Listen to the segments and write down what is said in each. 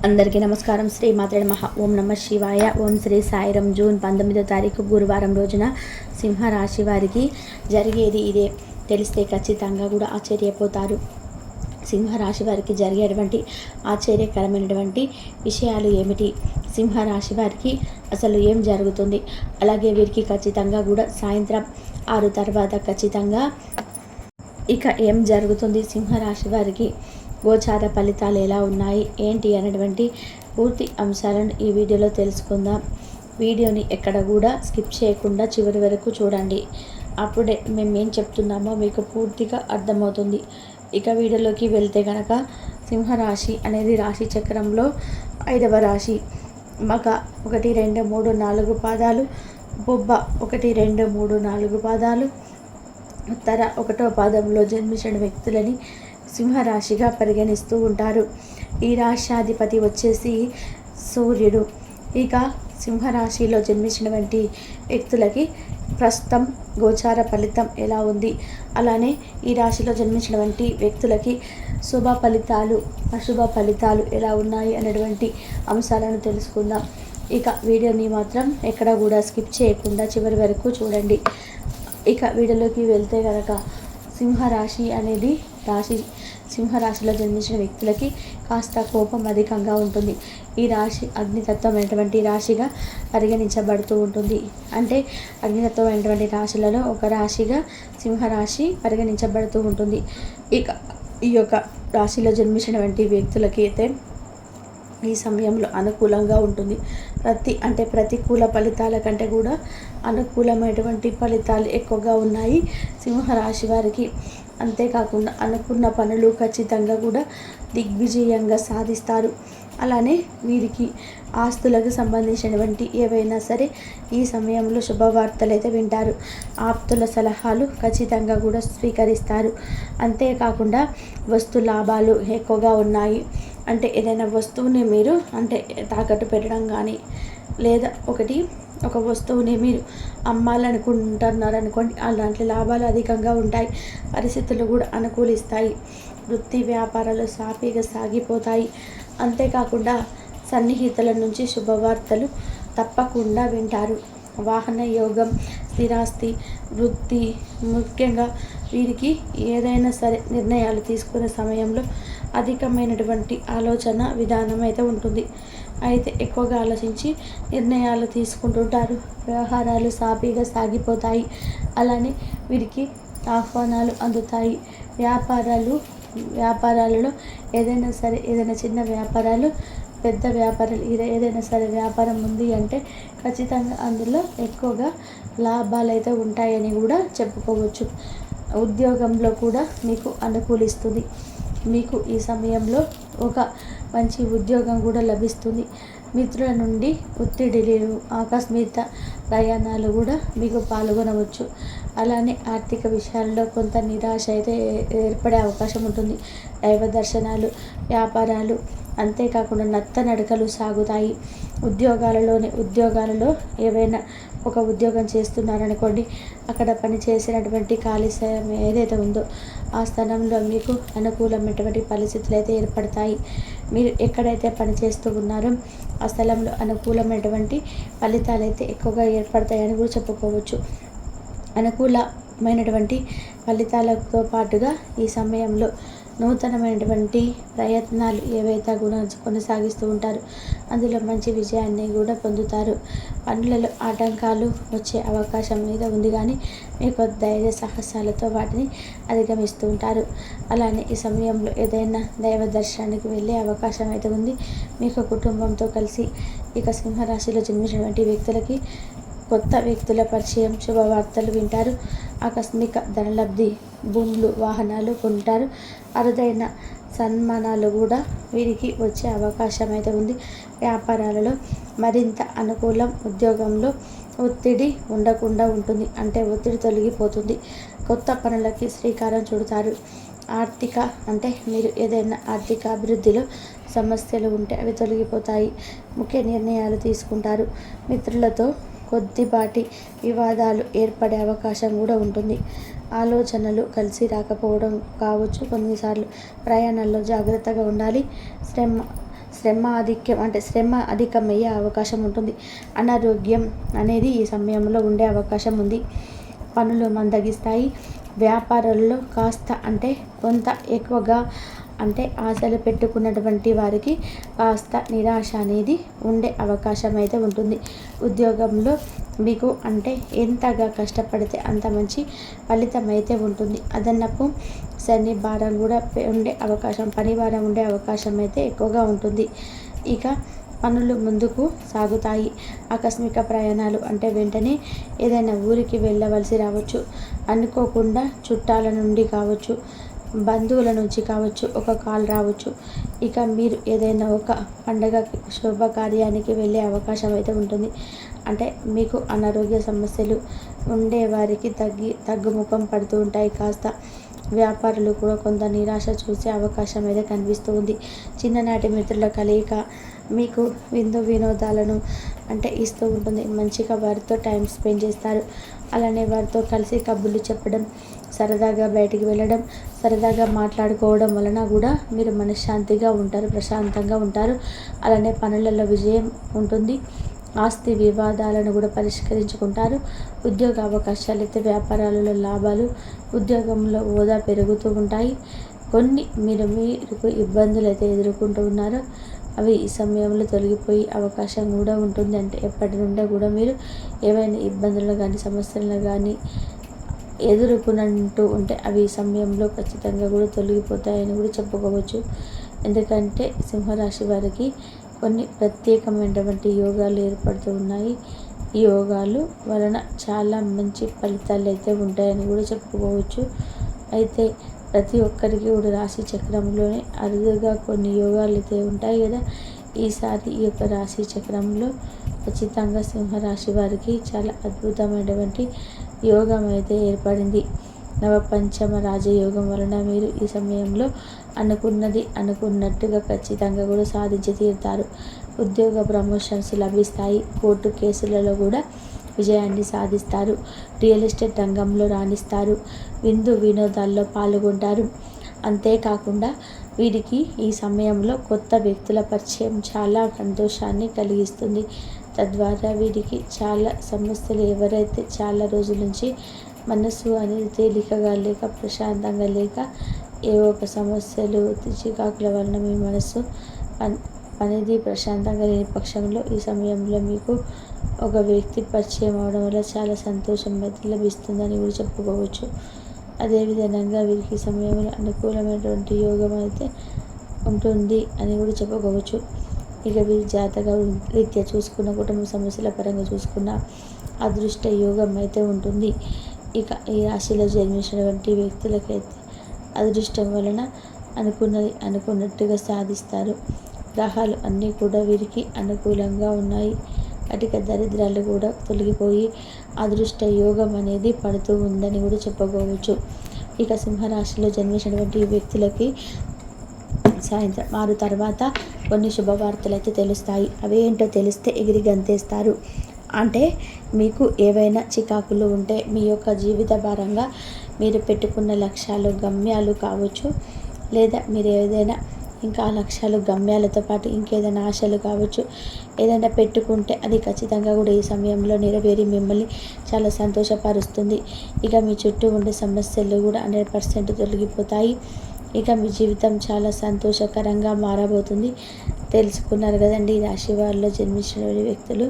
అందరికీ నమస్కారం. శ్రీ మాత్రే నమః. ఓం నమ శివాయ. ఓం శ్రీ సాయిరం. జూన్ 19వ తారీఖు గురువారం రోజున సింహరాశి వారికి జరిగేది ఇదే. తెలిస్తే ఖచ్చితంగా కూడా ఆశ్చర్యపోతారు. సింహరాశి వారికి జరిగేటువంటి ఆశ్చర్యకరమైనటువంటి విషయాలు ఏమిటి, సింహరాశి వారికి అసలు ఏం జరుగుతుంది, అలాగే వీరికి ఖచ్చితంగా కూడా సాయంత్రం 6 తర్వాత ఖచ్చితంగా ఇక ఏం జరుగుతుంది, సింహరాశి వారికి గోచార ఫలితాలు ఎలా ఉన్నాయి ఏంటి అనేటువంటి పూర్తి అంశాలను ఈ వీడియోలో తెలుసుకుందాం. వీడియోని ఎక్కడ కూడా స్కిప్ చేయకుండా చివరి వరకు చూడండి. అప్పుడే మేము ఏం చెప్తున్నామో మీకు పూర్తిగా అర్థమవుతుంది. ఇక వీడియోలోకి వెళ్తే కనుక సింహరాశి అనేది రాశి చక్రంలో 5వ రాశి. మగ 1, 2, 3, 4 పాదాలు, బొబ్బ 1, 2, 3, 4 పాదాలు, ఉత్తర 1వ పాదంలో జన్మించిన వ్యక్తులని సింహరాశిగా పరిగణిస్తూ ఉంటారు. ఈ రాశ్యాధిపతి వచ్చేసి సూర్యుడు. ఇక సింహరాశిలో జన్మించినటువంటి వ్యక్తులకి ప్రస్తుతం గోచార ఫలితం ఎలా ఉంది, అలానే ఈ రాశిలో జన్మించినటువంటి వ్యక్తులకి శుభ ఫలితాలు అశుభ ఫలితాలు ఎలా ఉన్నాయి అనేటువంటి అంశాలను తెలుసుకుందాం. ఇక వీడియోని మాత్రం ఎక్కడ కూడా స్కిప్ చేయకుండా చివరి వరకు చూడండి. ఇక వీడియోలోకి వెళ్తే కనుక సింహరాశి అనేది సింహరాశిలో జన్మించిన వ్యక్తులకి కాస్త కోపం అధికంగా ఉంటుంది. ఈ రాశి అగ్నితత్వమైనటువంటి రాశిగా పరిగణించబడుతూ ఉంటుంది. అంటే అగ్నితత్వమైనటువంటి రాశులలో ఒక రాశిగా సింహరాశి పరిగణించబడుతూ ఉంటుంది. ఇక ఈ యొక్క రాశిలో జన్మించినటువంటి వ్యక్తులకి అయితే ఈ సమయంలో అనుకూలంగా ఉంటుంది. ప్రతికూల ఫలితాల కంటే కూడా అనుకూలమైనటువంటి ఫలితాలు ఎక్కువగా ఉన్నాయి సింహరాశి వారికి. అంతేకాకుండా అనుకున్న పనులు ఖచ్చితంగా కూడా దిగ్విజయంగా సాధిస్తారు. అలానే వీరికి ఆస్తులకు సంబంధించినటువంటి ఏవైనా సరే ఈ సమయంలో శుభవార్తలు అయితే వింటారు. ఆప్తుల సలహాలు ఖచ్చితంగా కూడా స్వీకరిస్తారు. అంతేకాకుండా వస్తు లాభాలు ఎక్కువగా ఉన్నాయి. అంటే ఏదైనా వస్తువుని మీరు తాకట్టు పెట్టడం కానీ, లేదా ఒక వస్తువుని మీరు అమ్మాలనుకుంటున్నారనుకోండి, అలాంటి లాభాలు అధికంగా ఉంటాయి. పరిస్థితులు కూడా అనుకూలిస్తాయి. వృత్తి వ్యాపారాలు సాఫీగా సాగిపోతాయి. అంతేకాకుండా సన్నిహితుల నుంచి శుభవార్తలు తప్పకుండా వింటారు. వాహన యోగం, స్థిరాస్తి, వృత్తి, ముఖ్యంగా వీరికి ఏదైనా సరే నిర్ణయాలు తీసుకునే సమయంలో అధికమైనటువంటి ఆలోచన విధానం అయితే ఉంటుంది. అయితే ఎక్కువగా ఆలోచించి నిర్ణయాలు తీసుకుంటుంటారు. వ్యవహారాలు సాఫీగా సాగిపోతాయి. అలానే వీరికి ఆహ్వానాలు అందుతాయి. వ్యాపారాలలో ఏదైనా చిన్న వ్యాపారాలు, పెద్ద వ్యాపారాలు, ఏదైనా సరే వ్యాపారం ఉంది అంటే ఖచ్చితంగా అందులో ఎక్కువగా లాభాలు అయితే ఉంటాయని కూడా చెప్పుకోవచ్చు. ఉద్యోగంలో కూడా మీకు అనుకూలిస్తుంది. మీకు ఈ సమయంలో ఒక మంచి ఉద్యోగం కూడా లభిస్తుంది. మిత్రుల నుండి ఒత్తిడిలు, ఆకస్మిక ప్రయాణాలు కూడా మీకు పాల్గొనవచ్చు. అలానే ఆర్థిక విషయాల్లో కొంత నిరాశ అయితే ఏర్పడే అవకాశం ఉంటుంది. దైవ దర్శనాలు, వ్యాపారాలు, అంతేకాకుండా నడకలు సాగుతాయి. ఉద్యోగాలలో ఏవైనా ఒక ఉద్యోగం చేస్తున్నారనుకోండి, అక్కడ పనిచేసినటువంటి ఖాళీ సమయం ఏదైతే ఉందో ఆ స్థలంలో మీకు అనుకూలమైనటువంటి పరిస్థితులు అయితే ఏర్పడతాయి. మీరు ఎక్కడైతే పనిచేస్తూ ఉన్నారో ఆ స్థలంలో అనుకూలమైనటువంటి ఫలితాలు అయితే ఎక్కువగా ఏర్పడతాయని కూడా చెప్పుకోవచ్చు. అనుకూలమైనటువంటి ఫలితాలతో పాటుగా ఈ సమయంలో నూతనమైనటువంటి ప్రయత్నాలు ఏవైతే కూడా కొనసాగిస్తూ ఉంటారు, అందులో మంచి విజయాన్ని కూడా పొందుతారు. పనులలో ఆటంకాలు వచ్చే అవకాశం మీద ఉంది, కానీ మీకు ధైర్య సాహసాలతో వాటిని అధిగమిస్తూ ఉంటారు. అలానే ఈ సమయంలో ఏదైనా దైవ దర్శనానికి వెళ్ళే అవకాశం అయితే ఉంది. మీకు కుటుంబంతో కలిసి ఇక సింహరాశిలో జన్మించినటువంటి వ్యక్తులకి కొత్త వ్యక్తుల పరిచయం, శుభవార్తలు వింటారు. ఆకస్మిక ధనలబ్ధి, భూములు, వాహనాలు కొంటారు. అరుదైన సన్మానాలు కూడా వీరికి వచ్చే అవకాశం అయితే ఉంది. వ్యాపారాలలో మరింత అనుకూలం. ఉద్యోగంలో ఒత్తిడి ఉండకుండా ఉంటుంది. ఒత్తిడి తొలగిపోతుంది. కొత్త పనులకి శ్రీకారం చుడతారు. మీరు ఏదైనా ఆర్థిక అభివృద్ధిలో సమస్యలు ఉంటే అవి తొలగిపోతాయి. ముఖ్య నిర్ణయాలు తీసుకుంటారు. మిత్రులతో కొద్దిపాటి వివాదాలు ఏర్పడే అవకాశం కూడా ఉంటుంది. ఆలోచనలు కలిసి రాకపోవడం కావచ్చు. కొన్నిసార్లు ప్రయాణాల్లో జాగ్రత్తగా ఉండాలి. శ్రమ అధికమయ్యే అవకాశం ఉంటుంది. అనారోగ్యం అనేది ఈ సమయంలో ఉండే అవకాశం ఉంది. పనులు మందగిస్తాయి. వ్యాపారాల్లో కొంత ఎక్కువగా ఆశలు పెట్టుకున్నటువంటి వారికి కాస్త నిరాశ అనేది ఉండే అవకాశం అయితే ఉంటుంది. ఉద్యోగంలో మీకు ఎంతగా కష్టపడితే అంత మంచి ఫలితం అయితే ఉంటుంది. అదనపు శని భారం కూడా పని భారం ఉండే అవకాశం అయితే ఎక్కువగా ఉంటుంది. ఇక పనులు ముందుకు సాగుతాయి. ఆకస్మిక ప్రయాణాలు వెంటనే ఏదైనా ఊరికి వెళ్ళవలసి రావచ్చు. అనుకోకుండా చుట్టాల నుండి కావచ్చు, బంధువుల నుంచి కావచ్చు ఒక కాల్ రావచ్చు. ఇక మీరు ఏదైనా ఒక పండగ శుభకార్యానికి వెళ్ళే అవకాశం అయితే ఉంటుంది. మీకు అనారోగ్య సమస్యలు ఉండేవారికి తగ్గుముఖం పడుతూ ఉంటాయి. కాస్త వ్యాపారులు కూడా కొంత నిరాశ చూసే అవకాశం అయితే కనిపిస్తూ ఉంది. చిన్ననాటి మిత్రుల కలయిక మీకు వినోదాలను ఇస్తూ ఉంటుంది. మంచిగా వారితో టైం స్పెండ్ చేస్తారు. అలానే వారితో కలిసి కబుర్లు చెప్పడం, సరదాగా బయటికి వెళ్ళడం, సరదాగా మాట్లాడుకోవడం వలన కూడా మీరు మనశ్శాంతిగా ఉంటారు, ప్రశాంతంగా ఉంటారు. అలానే పనులలో విజయం ఉంటుంది. ఆస్తి వివాదాలను కూడా పరిష్కరించుకుంటారు. ఉద్యోగ అవకాశాలు అయితే వ్యాపారాలలో లాభాలు, ఉద్యోగంలో హోదా పెరుగుతూ ఉంటాయి. కొన్ని మీరు ఇబ్బందులు అయితే ఎదుర్కొంటూ ఉన్నారో అవి ఈ సమయంలో తొలగిపోయే అవకాశం కూడా ఉంటుంది. ఎప్పటి నుండో కూడా మీరు ఏవైనా ఇబ్బందులు కానీ సమస్యలను కానీ ఎదుర్కొంటూ ఉంటే అవి ఈ సమయంలో ఖచ్చితంగా కూడా తొలగిపోతాయని కూడా చెప్పుకోవచ్చు. ఎందుకంటే సింహరాశి వారికి కొన్ని ప్రత్యేకమైనటువంటి యోగాలు ఏర్పడుతూ ఉన్నాయి. ఈ యోగాలు వలన చాలా మంచి ఫలితాలు అయితే ఉంటాయని కూడా చెప్పుకోవచ్చు. అయితే ప్రతి ఒక్కరికి కూడా రాశి చక్రంలోనే అరుదుగా కొన్ని యోగాలు అయితే ఉంటాయి కదా. ఈసారి ఈ యొక్క రాశి చక్రంలో ఖచ్చితంగా సింహరాశి వారికి చాలా అద్భుతమైనటువంటి యోగం అయితే ఏర్పడింది. నవపంచమ రాజయోగం వలన మీరు ఈ సమయంలో అనుకున్నది అనుకున్నట్టుగా ఖచ్చితంగా కూడా సాధించి తీరుతారు. ఉద్యోగ ప్రమోషన్స్ లభిస్తాయి. కోర్టు కేసులలో కూడా విజయాన్ని సాధిస్తారు. రియల్ ఎస్టేట్ రంగంలో రాణిస్తారు. వినోదాల్లో పాల్గొంటారు. అంతేకాకుండా వీరికి ఈ సమయంలో కొత్త వ్యక్తుల పరిచయం చాలా సంతోషాన్ని కలిగిస్తుంది. తద్వారా వీరికి చాలా సమస్యలు ఎవరైతే చాలా రోజుల నుంచి మనసు అనేది తేలికగా లేక ప్రశాంతంగా లేక ఏవో ఒక సమస్యలు చికాకుల వలన మీ మనసు అనేది ప్రశాంతంగా లేని పక్షంలో ఈ సమయంలో మీకు ఒక వ్యక్తి పరిచయం అవడం వల్ల చాలా సంతోషం అయితే లభిస్తుందని కూడా చెప్పుకోవచ్చు. అదేవిధంగా వీరికి ఈ సమయంలో అనుకూలమైనటువంటి యోగం అయితే ఉంటుంది అని కూడా చెప్పుకోవచ్చు. ఇక వీరి జాతక రీత్యా చూసుకున్న, కుటుంబ సమస్యల పరంగా చూసుకున్న అదృష్ట యోగం అయితే ఉంటుంది. ఇక ఈ రాశిలో జన్మించినటువంటి వ్యక్తులకైతే అదృష్టం వలన అనుకున్నది అనుకున్నట్టుగా సాధిస్తారు. గ్రహాలు అన్నీ కూడా వీరికి అనుకూలంగా ఉన్నాయి. కటిక దరిద్రాలు కూడా తొలగిపోయి అదృష్ట యోగం అనేది పడుతూ ఉందని కూడా చెప్పుకోవచ్చు. ఇక సింహరాశిలో జన్మించినటువంటి వ్యక్తులకి సాయంత్రం 6 తర్వాత కొన్ని శుభవార్తలు అయితే తెలుస్తాయి. అవి ఏంటో తెలిస్తే ఎగిరి గంతేస్తారు. మీకు ఏవైనా చికాకులు ఉంటే మీ యొక్క జీవిత భారంగా మీరు పెట్టుకున్న లక్ష్యాలు, గమ్యాలు కావచ్చు, లేదా మీరు ఏదైనా ఇంకా లక్ష్యాలు, గమ్యాలతో పాటు ఇంకేదైనా ఆశలు కావచ్చు, ఏదైనా పెట్టుకుంటే అది ఖచ్చితంగా కూడా ఈ సమయంలో నెరవేరి మిమ్మల్ని చాలా సంతోషపరుస్తుంది. ఇక మీ చుట్టూ ఉండే సమస్యలు కూడా 100% తొలగిపోతాయి. ఇక మీ జీవితం చాలా సంతోషకరంగా మారబోతుంది. తెలుసుకున్నారు కదండి. ఈ రాశి వారిలో జన్మించిన వ్యక్తులు,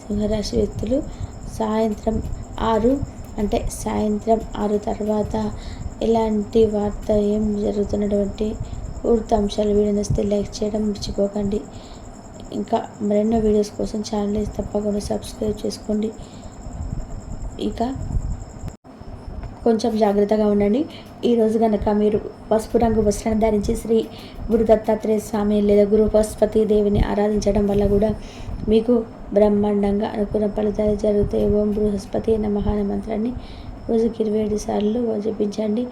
సింహరాశి వ్యక్తులు సాయంత్రం 6 తర్వాత ఎలాంటి వార్త ఏం జరుగుతున్నటువంటి పూర్తి అంశాలు వీడియో నచ్చితే లైక్ చేయడం మర్చిపోకండి. ఇంకా మరెన్నో వీడియోస్ కోసం ఛానల్ని తప్పకుండా సబ్స్క్రైబ్ చేసుకోండి. ఇక కొంచెం జాగ్రత్తగా ఉండండి. ఈరోజు కనుక మీరు పసుపు రంగు వస్త్రాన్ని ధరించి శ్రీ గురు దత్తాత్రేయ స్వామి లేదా గురు బృహస్పతి దేవిని ఆరాధించడం వల్ల కూడా మీకు బ్రహ్మాండంగా అనుకున్న ఫలితాలు జరుగుతాయి. ఓం బృహస్పతి నమః అనే మంత్రాన్ని రోజుకి 27 సార్లు జపించండి.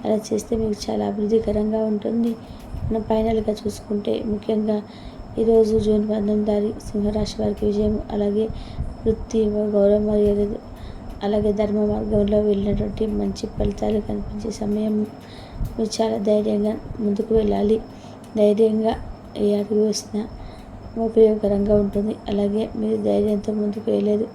అలా చేస్తే మీకు చాలా అభివృద్ధికరంగా ఉంటుంది. మనం ఫైనల్గా చూసుకుంటే ముఖ్యంగా ఈరోజు జూన్ 19 సింహరాశి వారికి విజయం, అలాగే వృత్తి, గౌరవ మర్యాదలు, అలాగే ధర్మ మార్గంలో వెళ్ళినటువంటి మంచి ఫలితాలు కనిపించే సమయం. మీరు చాలా ధైర్యంగా ముందుకు వెళ్ళాలి. ధైర్యంగా ఏ అడుగు వేసినా ఉపయోగకరంగా ఉంటుంది. అలాగే మీరు ధైర్యంతో ముందుకు వెళ్ళలేదు